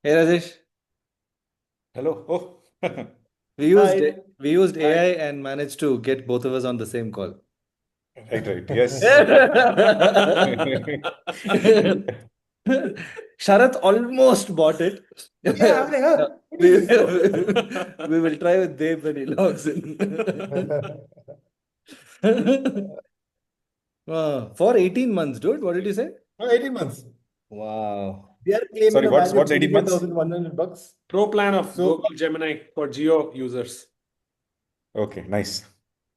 Hey Rajesh, Hello. Oh, Hi. we used Hi. AI and managed to get both of us on the same call. right, right. Yes. Sharath almost bought it. Yeah, I'm like, huh, what we, is we will try with Dave when he logs in. this? For 18 months, dude. What did you say? 18 months. Wow. They are claiming Sorry, a what's value of what's 18 months? 25,100 bucks. Pro plan of So, Google Gemini for Geo users. Okay, nice.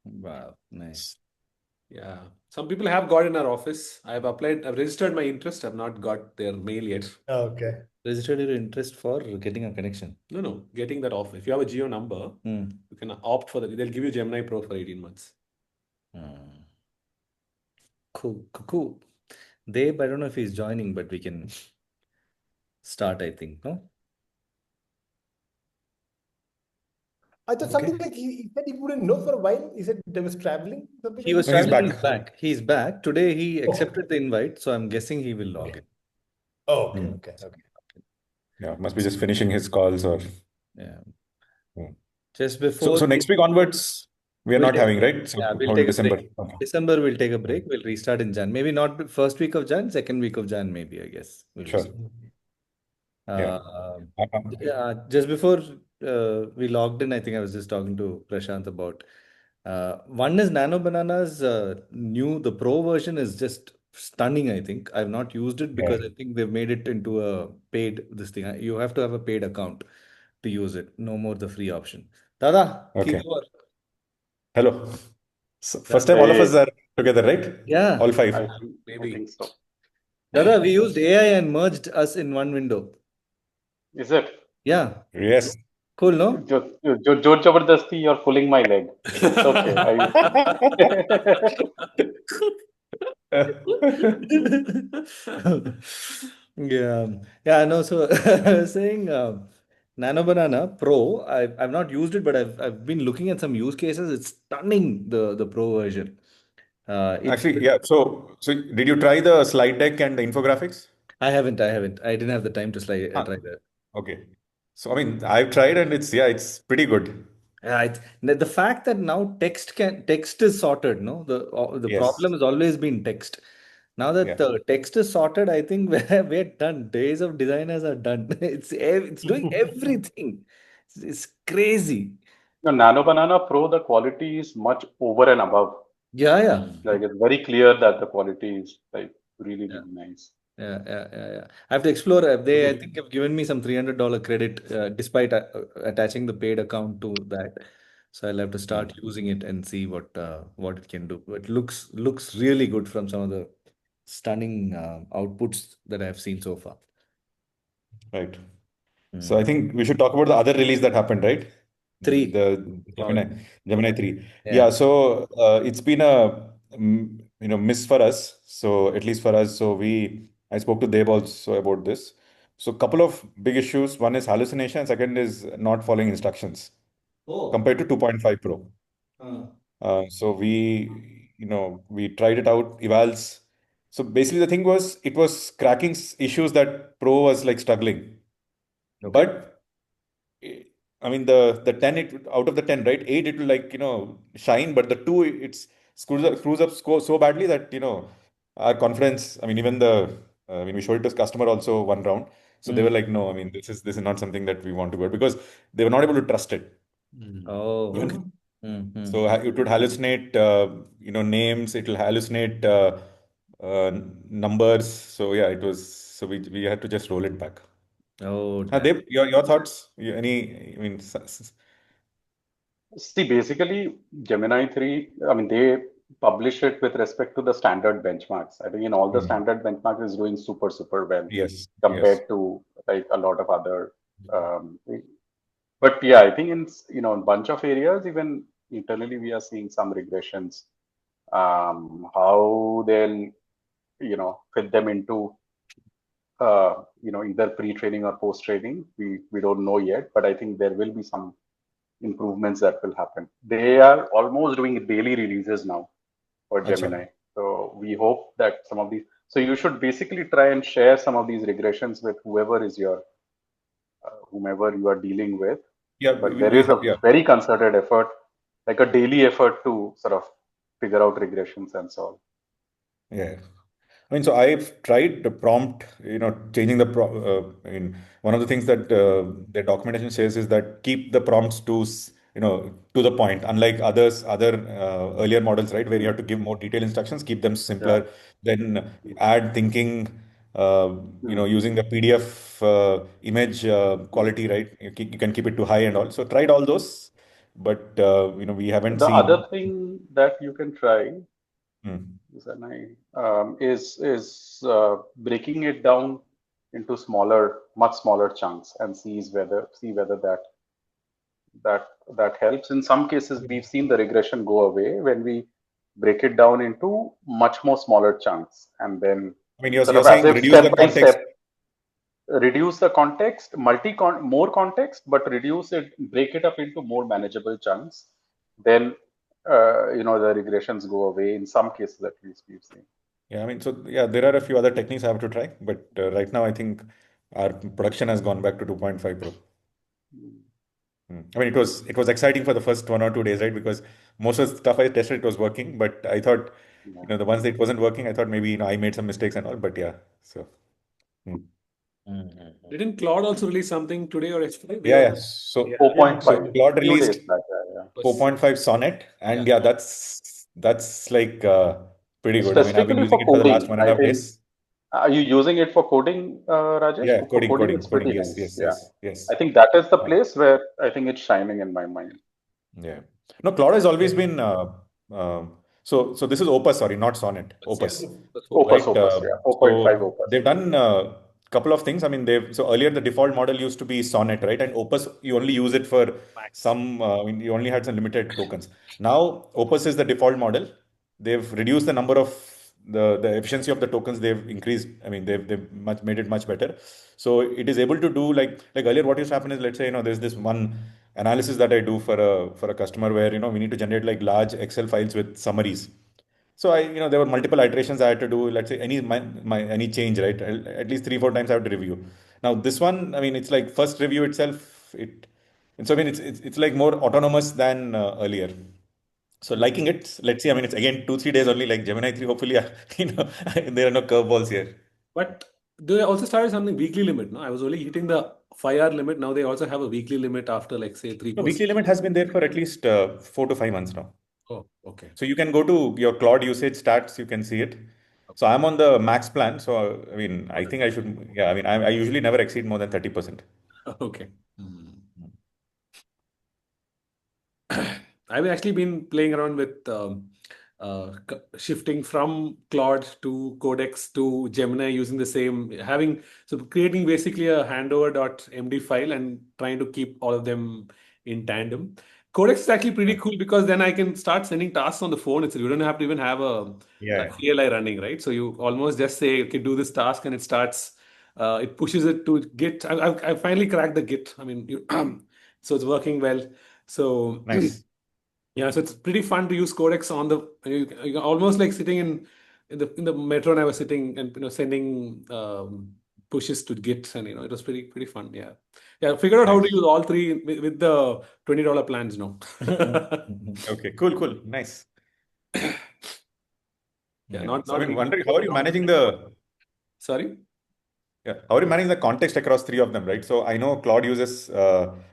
Wow. Nice. Yeah. Some people have got in our office. I've registered my interest. I've not got their mail yet. okay. Registered your interest for getting a connection. No, getting that off. If you have a Geo number, you can opt for that. They'll give you Gemini Pro for 18 months. Cool. Dave, I don't know if he's joining, but we can start, I think, no? I thought something like he said he wouldn't know for a while. He said he was traveling, something He like was that. No, he's traveling, back. he's back. He's back. Today he Oh, accepted the invite, so I'm guessing he will log in. oh, okay, Hmm. okay. Yeah, must be just finishing his calls or. Yeah. Hmm. Just So, before so next week onwards, we are we'll not take having, right? So, we'll whole take a break. December. Okay. December we'll take a break. Hmm. We'll restart in Jan. Maybe not first week of Jan, second week of Jan, maybe, I guess. We'll Sure. restart. Yeah. Uh, Uh, just before we logged in, I think I was just talking to Prashant about one is Nano Banana's the Pro version is just stunning. I think I've not used it yeah. because I think they've made it into a paid this thing. You have to have a paid account to use it. No more the free option. Dada, Okay. over. Hello. So, first Dada. time all of us Hey, are together, right? Yeah, All five. I Maybe. think so. Dada, we used AI and merged us in one window. Is it? Yeah, Yes. cool, no? Jod Jabardasti, you're pulling my leg. It's okay. Yeah, yeah, no. So I was saying, Nano Banana Pro. I've not used it, but I've been looking at some use cases. It's stunning, the Pro version. It's Actually, yeah. So did you try the slide deck and the infographics? I haven't. I didn't have the time to Ah, try that. okay. So, I mean, I've tried and it's pretty good. Yeah, the fact that now text is sorted. No, the Yes. problem has always been text. Now that Yeah. the text is sorted, I think we're done. Days of designers are done. It's doing everything. It's crazy. No, Nano Banana Pro, the quality is much over and above. Yeah. Like it's very clear that the quality is like really, Yeah. really nice. Yeah. I have to explore. I think, have given me some $300 credit, despite attaching the paid account to that. So I'll have to start using it and see what it can do. It looks really good from some of the stunning outputs that I've seen so far. Right. So Hmm. I think we should talk about the other release that happened, right? Three. The Gemini 3. Yeah. Yeah, so it's been a miss for us. So at least for us, I spoke to Deb also about this. So couple of big issues. One is hallucination, second is not following instructions Oh. compared to 2.5 Pro. So we tried it out, evals. So basically the thing was it was cracking issues that Pro was like struggling. Okay. But I mean the 10 out of the 10, right? 8 it will like shine, but the 2 it's screws up so badly that our confidence. I mean even we showed it to customer also one round, so they Hmm. were like, no, I mean this is not something that we want to go because they were not able to trust it. Oh, okay. Okay. Hmm. So it would hallucinate names. It will hallucinate numbers. So yeah, it was. So we had to just roll it back. Oh, damn. Deb, your thoughts? Any? I mean, See, basically, Gemini 3, I mean, they publish it with respect to the standard benchmarks. I think in all the Mm. standard benchmarks is doing super, super well Yes, yes. compared to like a lot of other. Um, but yeah, I think in a bunch of areas, even internally, we are seeing some regressions. How they'll fit them into either pre-training or post-training, we don't know yet. But I think there will be some improvements that will happen. They are almost doing daily releases now for Acha. Gemini. So we hope that some of these. So you should basically try and share some of these regressions with whoever is your whomever you are dealing with. Yeah, But there is a yeah. very concerted effort, like a daily effort to sort of figure out regressions and so on. Yeah. I mean, so I've tried the prompt, changing the I mean, one of the things that the documentation says is that keep the prompts to the point. Unlike other earlier models, right, where you have to give more detailed instructions, keep them Yeah. simpler. Then add thinking, Hmm. using the PDF image quality, right? You can keep it to high and all. So tried all those, but we haven't The other seen. thing that you can try Hmm. is breaking it down into much smaller chunks and see whether that helps. In some cases, we've seen the regression go away when we break it down into much more smaller chunks, and then I mean, sort you're of as saying if reduce the step by context. step reduce the context, more context, but break it up into more manageable chunks. Then the regressions go away. In some cases, at least we've seen. Yeah, I mean, so yeah, there are a few other techniques I have to try, but right now I think our production has gone back to 2.5 Pro. I mean, it was exciting for the first 1 or 2 days, right? Because most of the stuff I tested, it was working, but I thought, Yeah. the ones that it wasn't working, I thought maybe I made some mistakes and all, but yeah. So hmm. Mhm. Didn't Claude also release something today or yesterday? They Yeah, also, yeah. So yeah, so 4.5, Claude few released days back. Yeah, was 4.5 Sonnet, yeah. and yeah, that's like pretty yeah. good. I mean, I've been Specifically using for it for the last coding, one and I a half think. days. Are you using it for coding, Rajesh? Yeah, For coding, coding, coding, it's coding. pretty Yes, nice. yes, Yeah, yes, yes. I think that is the place where I think it's shining in my mind. Yeah. No, Claude has always Yeah. been so this is Opus, sorry, not Sonnet. But yeah, Opus, that's Opus, right? Opus, yeah, 4.5 So Opus. they've done a couple of things. I mean, they've so earlier the default model used to be Sonnet, right? And Opus, you only use it for Max. some. I mean, you only had some limited tokens. Now Opus is the default model. They've reduced the number of the efficiency of the tokens. They've increased. I mean, they've made it much better. So it is able to do like earlier. What used to happen is, let's say, there's this one analysis that I do for a customer where we need to generate like large Excel files with summaries. So there were multiple iterations I had to do. Let's say any change, right? At least 3 4 times I have to review. Now this one, I mean, it's like first review itself. And so I mean, it's like more autonomous than earlier. So liking it. Let's see. I mean, it's again 2 3 days only. Like Gemini 3. Hopefully, there are no curveballs here. But they also started something weekly limit. No, I was only hitting the 5 hour limit. Now they also have a weekly limit after like say three No, four. weekly limit has been there for at least 4 to 5 months now. Oh, okay. So you can go to your Claude usage stats, you can see it. So I'm on the max plan. So I mean, I think I should, yeah, I mean, I usually never exceed more than 30%. Okay. Hmm. I've actually been playing around with shifting from Claude to Codex to Gemini using the same, so creating basically a handover.md file and trying to keep all of them in tandem. Codex is actually pretty cool because then I can start sending tasks on the phone itself. You don't have to even have a Yeah, CLI running, right? So you almost just say, okay, do this task and it starts, it pushes it to Git. I finally cracked the Git. I mean, so it's working well. So nice. yeah, so it's pretty fun to use Codex on you almost like sitting in the metro, and I was sitting and sending pushes to Git, and it was pretty fun. Yeah, yeah. I figured out how to Nice. use all three with the $20 plans now. Okay, cool, cool. Nice. Yeah, Yeah. not So I not mean, really. wondering how are you managing Sorry. how are you managing the context across three of them, right? So I know Claude uses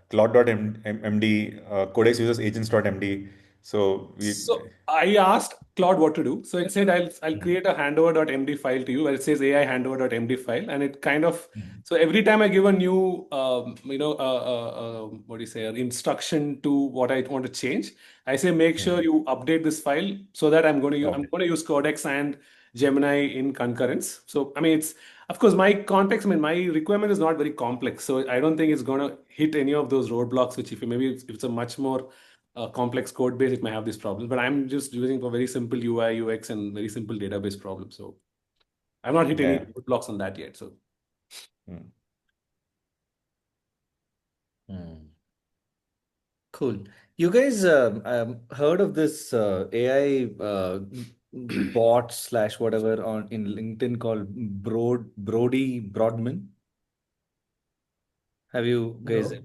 Claude.md, Codex uses agents.md. So So I asked Claude what to do. So it said I'll create a handover.md file to you where it says AI handover.md file, and it kind of so every time I give a new what do you say, an instruction to what I want to change, I say make sure you update this file so that I'm okay. going to use Codex and Gemini in concurrence. So I mean it's of course my context. I mean my requirement is not very complex, so I don't think it's going to hit any of those roadblocks. Which if it's a much more complex code base, it may have these problems. But I'm just using for very simple UI, UX, and very simple database problems. So I've not hit any Yeah. roadblocks on that yet. So Hmm. Hmm. Cool. You guys heard of this AI bot slash whatever on in LinkedIn called Brody Broadman? Have you guys? No.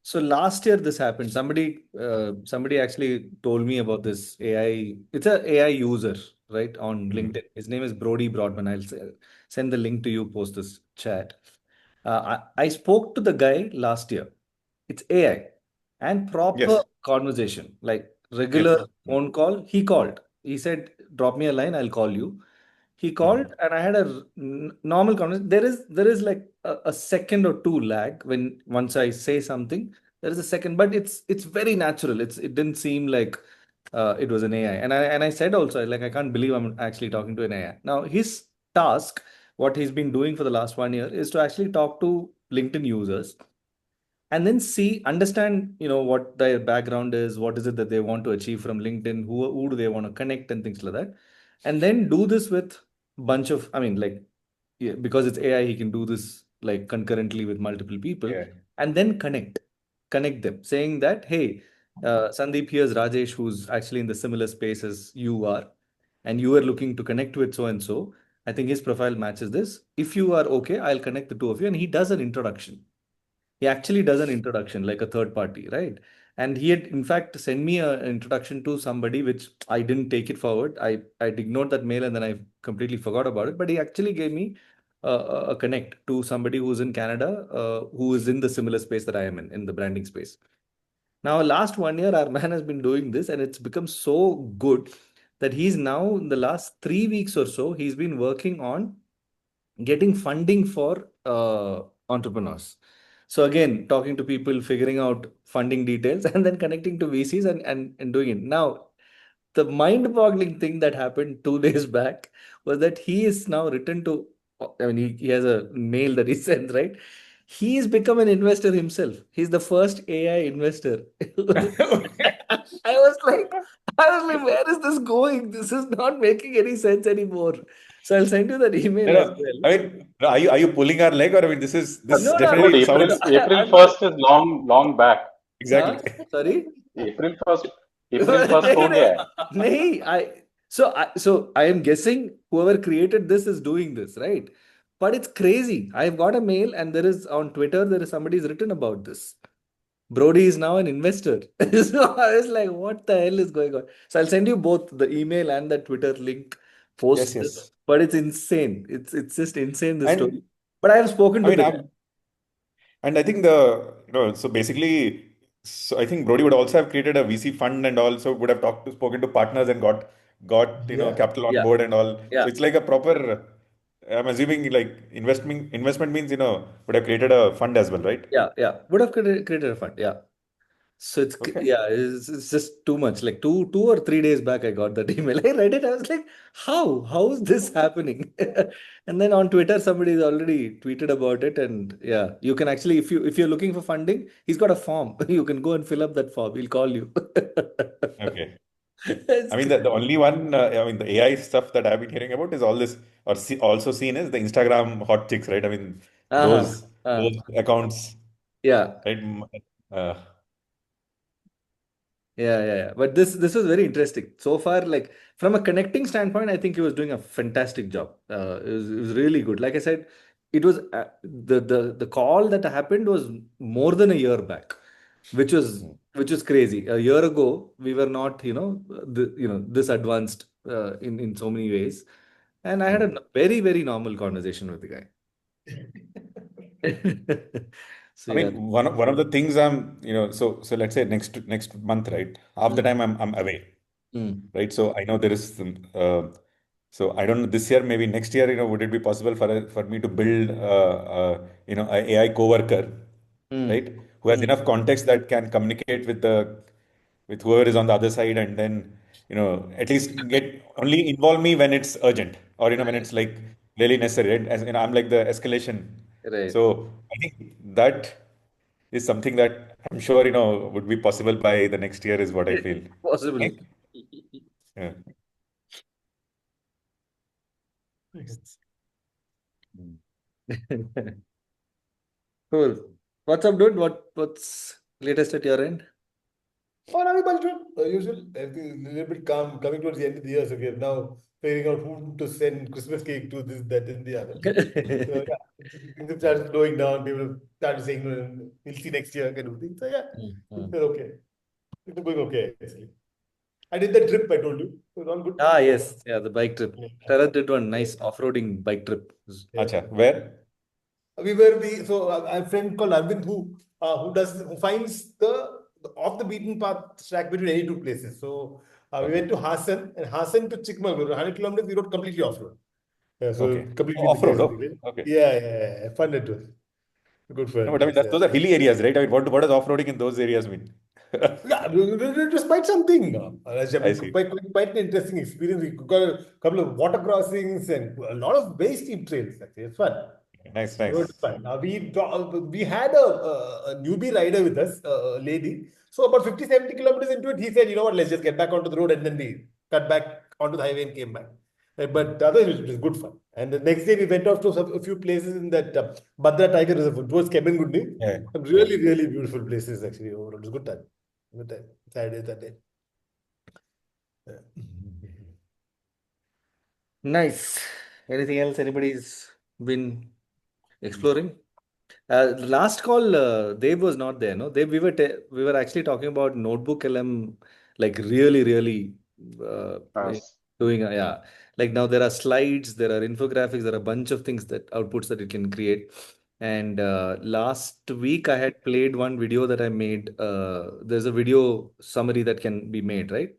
So last year this happened. Somebody actually told me about this AI. It's a AI user, right, on LinkedIn. His name is Brody Broadman. Send the link to you post this chat. I spoke to the guy last year. It's AI and proper Yes. conversation, like Yep. regular phone call. He called. He said, "Drop me a line. I'll call you." He called, Mm. and I had a normal conversation. There is like a second or two lag when once I say something. There is a second, but it's very natural. It didn't seem like it was an AI. And I said also, like, I can't believe I'm actually talking to an AI. Now his task, what he's been doing for the last 1 year, is to actually talk to LinkedIn users and then see, understand, what their background is, what is it that they want to achieve from LinkedIn, who do they want to connect, and things like that, and then do this with bunch of, I mean, like, yeah, because it's AI, he can do this like concurrently with multiple people, Yeah. and then connect them, saying that, hey, Sandeep, here's Rajesh, who's actually in the similar space as you are, and you are looking to connect with so and so. I think his profile matches this. If you are okay, I'll connect the two of you, and he does an introduction. He actually does an introduction like a third party, right? And he had in fact sent me an introduction to somebody, which I didn't take it forward. I ignored that mail and then I completely forgot about it. But he actually gave me a connect to somebody who's in Canada, who is in the similar space that I am in the branding space. Now, last 1 year, our man has been doing this, and it's become so good that he's now, in the last 3 weeks or so, he's been working on getting funding for entrepreneurs. So again, talking to people, figuring out funding details, and then connecting to VCs and doing it. Now, the mind-boggling thing that happened 2 days back was that he is now written to, I mean, he has a mail that he sends, right? He's become an investor himself. He's the first AI investor. I was like, where is this going? This is not making any sense anymore. So I'll send you that No, email as no. well. I mean, are you pulling our leg, or I mean, this No, no, Dude, definitely April sounds April I'm 1st is long back. huh? exactly. Sorry? April 1st April 1st नहीं हो गया नहीं है. नहीं I am guessing whoever created this is doing this, right? But it's crazy. I've got a mail and there is on Twitter, there is somebody's written about this. Brody is now an investor. So I was like, what the hell is going on? So I'll send you both the email and the Twitter link Yes, post this. yes. But it's insane. It's just insane, this story. And But I have spoken I to mean, the guy. I think so basically, so I think Brody would also have created a VC fund and also would have spoken to partners and got Yeah. capital on Yeah, board and all. So yeah, it's like a proper. I'm assuming like investment means would have created a fund as well, right? yeah. Would have created a fund. Yeah. So Okay. yeah, it's just too much. Like two or 3 days back, I got that email. I read it. I was like, how is this happening? And then on Twitter, somebody's already tweeted about it. And yeah, you can actually, if you're looking for funding, he's got a form. You can go and fill up that form. He'll call you. Okay. I It's mean, crazy. the only one, I mean, the AI stuff that I've been hearing about is all this, or also seen as the Instagram hot chicks, right? I mean, Uh-huh. those accounts, Yeah. right? Uh, Yeah. But this was very interesting. So far, like from a connecting standpoint, I think he was doing a fantastic job. It was really good. Like I said, it was the call that happened was more than a year back, which was crazy. A year ago, we were not, this advanced in so many ways, and I had a hmm. very very normal conversation with the guy. So I yeah. mean, one of the things so let's say next month, right? Half the Mm, time I'm away, mm, right? So I know there is some, so I don't know this year, maybe next year, would it be possible for me to build a AI coworker, mm, right? Who has enough context that can communicate with whoever is on the other side, and then at least get only involve me when it's urgent, or when right, it's like really necessary, right? As I'm like the escalation. right. So I think that is something that I'm sure would be possible by the next year, is what I feel. Possibly. Right? Yeah. Cool. What's up, dude? What's latest at your end? Oh, nothing much, dude. Usual. Everything a little bit calm. Coming towards the end of the year, so we have now figuring out who to send Christmas cake to, this, that, and the other. So yeah, things have started slowing down. People started saying, we'll see next year, kind of thing. So yeah, things are okay. Things are going okay, actually. I did that trip I told you. It was all good. Yes. Yeah, the bike trip. Yeah. Tara did one nice off-roading bike trip. Yeah. Acha, where? So I have a friend called Arvind who finds the off the beaten path track between any two places. So we went to Hassan, and Hassan to Chikmagalur, 100 kilometers. We rode completely off road. Yeah, so Okay. completely Oh, in the off-road. desert. Okay. Okay. Yeah. Fun it was. Good No, fun. but I mean, Yes, those are hilly areas, right? I mean, what does off-roading in those areas mean? yeah, it was quite something. I I mean, see. quite an interesting experience. We got a couple of water crossings and a lot of very steep trails. Actually, it's fun. Nice, It was nice. fun. We had a newbie rider with us, a lady. So about 50, 70 kilometers into it, he said, you know what, let's just get back onto the road, and then we cut back onto the highway and came back. But otherwise, it was good fun. And the next day, we went off to a few places in that Badra Tiger Reserve towards Kemengundi. Yeah, Some yeah. really, really beautiful places, actually. Overall. It was a good time. Good time. Saturday, that day. Yeah. Nice. Anything else anybody's been exploring? Last call, Dave was not there, no? Dave, we were actually talking about Notebook LM, like really, uh, Yes. doing, yeah. Like now there are slides, there are infographics, there are a bunch of things that outputs that it can create. And last week I had played one video that I made. There's a video summary that can be made, right?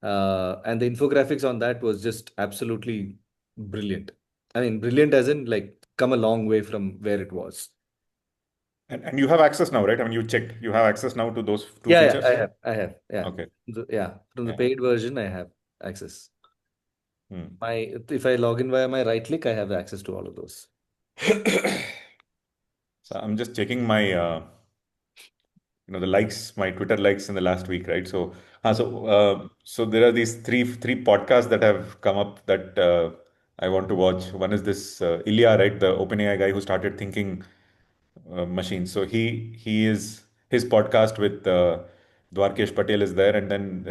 And the infographics on that was just absolutely brilliant. I mean, brilliant as in like come a long way from where it was. And you have access now, right? I mean, you checked, you have access now to those two Yeah, features? I have. Yeah. Okay. From the Yeah. paid version, I have access. Hmm. If I log in via my right click, I have access to all of those. So I'm just checking my the likes, my Twitter likes in the last week, right? So there are these three podcasts that have come up that I want to watch. One is this Ilya, right, the OpenAI guy who started thinking machines. So he is his podcast with Dwarkesh Patel is there, and then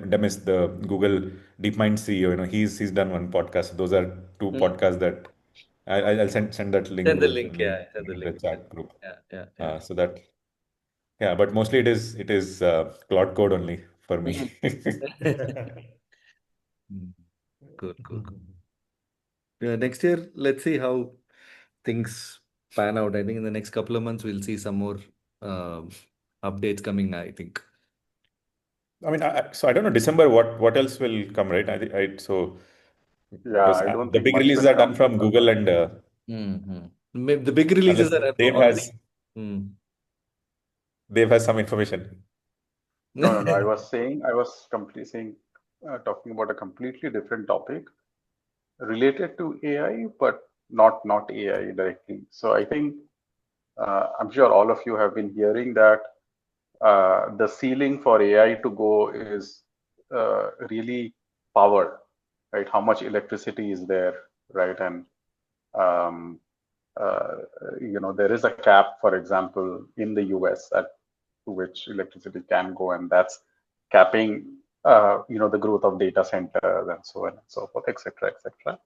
Demis, the Google DeepMind CEO. He's done one podcast. Those are two Mm. podcasts that I'll send that link Send in the the link. Yeah, send the in the link. chat group. Yeah. So that yeah, but mostly it is Claude Code only for me. Mhm. Mm. Cool. Next year, let's see how things pan out. I think in the next couple of months, we'll see some more um, updates coming, I think. I mean, so I don't know December what else will come, right? So Yeah, because I don't the think big much releases will are done come from Google December. and The big releases unless are Dave already. has Mm. Dave has some information. No. I was completely saying, talking about a completely different topic related to AI, but not AI directly. So I think I'm sure all of you have been hearing that the ceiling for AI to go is really power, right? How much electricity is there, right? And um, uh, there is a cap, for example, in the US at to which electricity can go, and that's capping, the growth of data centers and so on and so forth, etc., etc.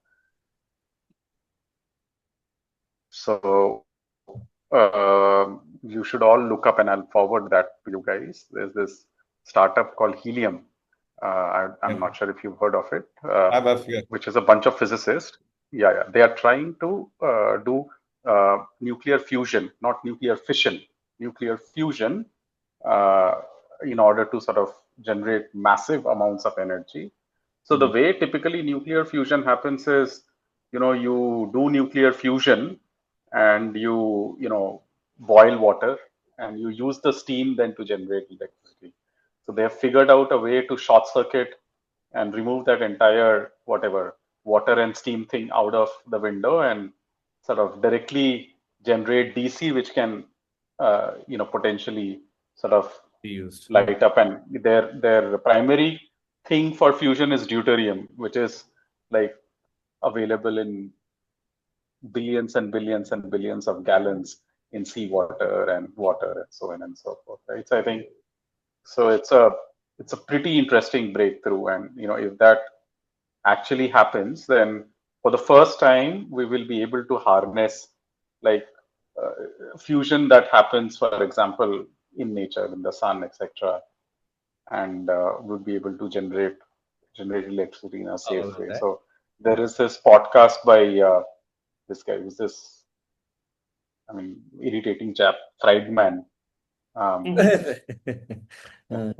So you should all look up, and I'll forward that to you guys. There's this startup called Helium. I'm Yeah. not sure if you've heard of it, Yeah. which is a bunch of physicists. Yeah. They are trying to do nuclear fusion, not nuclear fission, nuclear fusion, uh, in order to sort of generate massive amounts of energy. So the way typically nuclear fusion happens is, you do nuclear fusion and you boil water and you use the steam then to generate electricity. So they have figured out a way to short circuit and remove that entire whatever water and steam thing out of the window and sort of directly generate DC, which can potentially sort of Be used. light up. And their primary thing for fusion is deuterium, which is like available in billions and billions and billions of gallons in seawater and water and so on and so forth, right? So I think so it's a pretty interesting breakthrough, and if that actually happens, then for the first time we will be able to harness like fusion that happens, for example, in nature, in the sun, etc., and we'll be able to generate electricity in a safe Oh, way. that. So there is this podcast by this guy, who's this, I mean, irritating chap, Friedman. Um, Uh,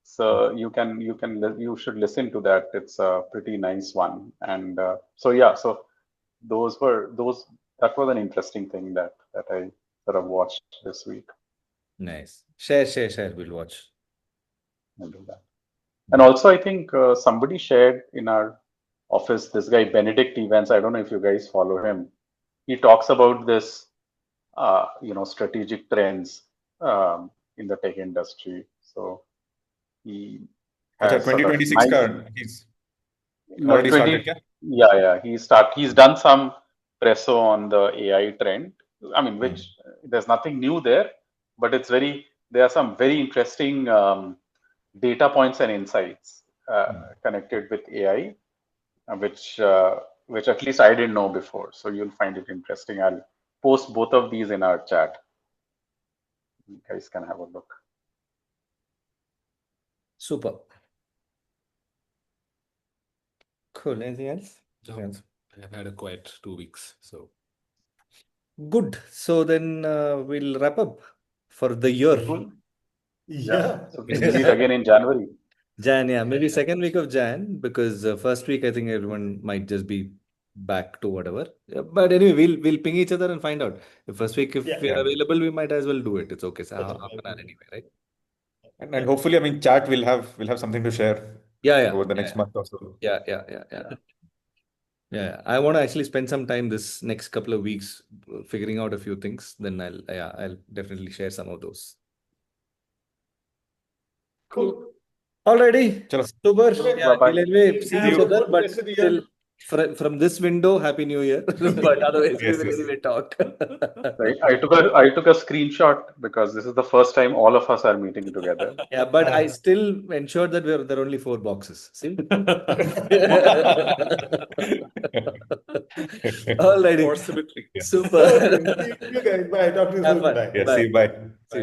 so you should listen to that. It's a pretty nice one. And so yeah, so those that was an interesting thing that I sort of watched this week. nice. Share. We'll watch. I'll do that. And also, I think somebody shared in our office this guy Benedict Evans. I don't know if you guys follow him. He talks about this, strategic trends in the tech industry. So he Acha, has sort of 2026 nice. ka he's No, already started 20. kya? Yeah. He's done some presso on the AI trend. I mean, which there's nothing new there, but there are some very interesting data points and insights connected with AI, which at least I didn't know before. So you'll find it interesting. I'll post both of these in our chat. You guys can have a look. Super. Cool. Anything else? No, I've had a quiet 2 weeks. So Good. So then we'll wrap up for the year. Cool. Yeah. So we'll meet again in January. Jan, yeah, maybe second week of Jan, because first week I think everyone might just be back to whatever. Yeah, but anyway, we'll ping each other and find out. The first week, if Yeah. we are available, we might as well do it. It's okay. So That's half okay. an hour anyway, right? And hopefully, I mean, chat will have something to share Yeah. over the next month or so. Yeah. Yeah. I want to actually spend some time this next couple of weeks figuring out a few things. Then I'll definitely share some of those. Cool. Alrighty. Chalo. Super. Okay. Yeah, Bye-bye. we'll anyway see Have each a other, good but rest of the still year. from this window, Happy New Year. But otherwise, we Yes, will yes. anyway talk. Right. I took a screenshot because this is the first time all of us are meeting together. Yeah, but I still ensured that there are only 4 boxes. See? Alrighty. or symmetry. Yeah. Super. Okay. See you guys. Bye. Talk to you Have soon. fun. Bye. Yeah, Bye. see you. Bye.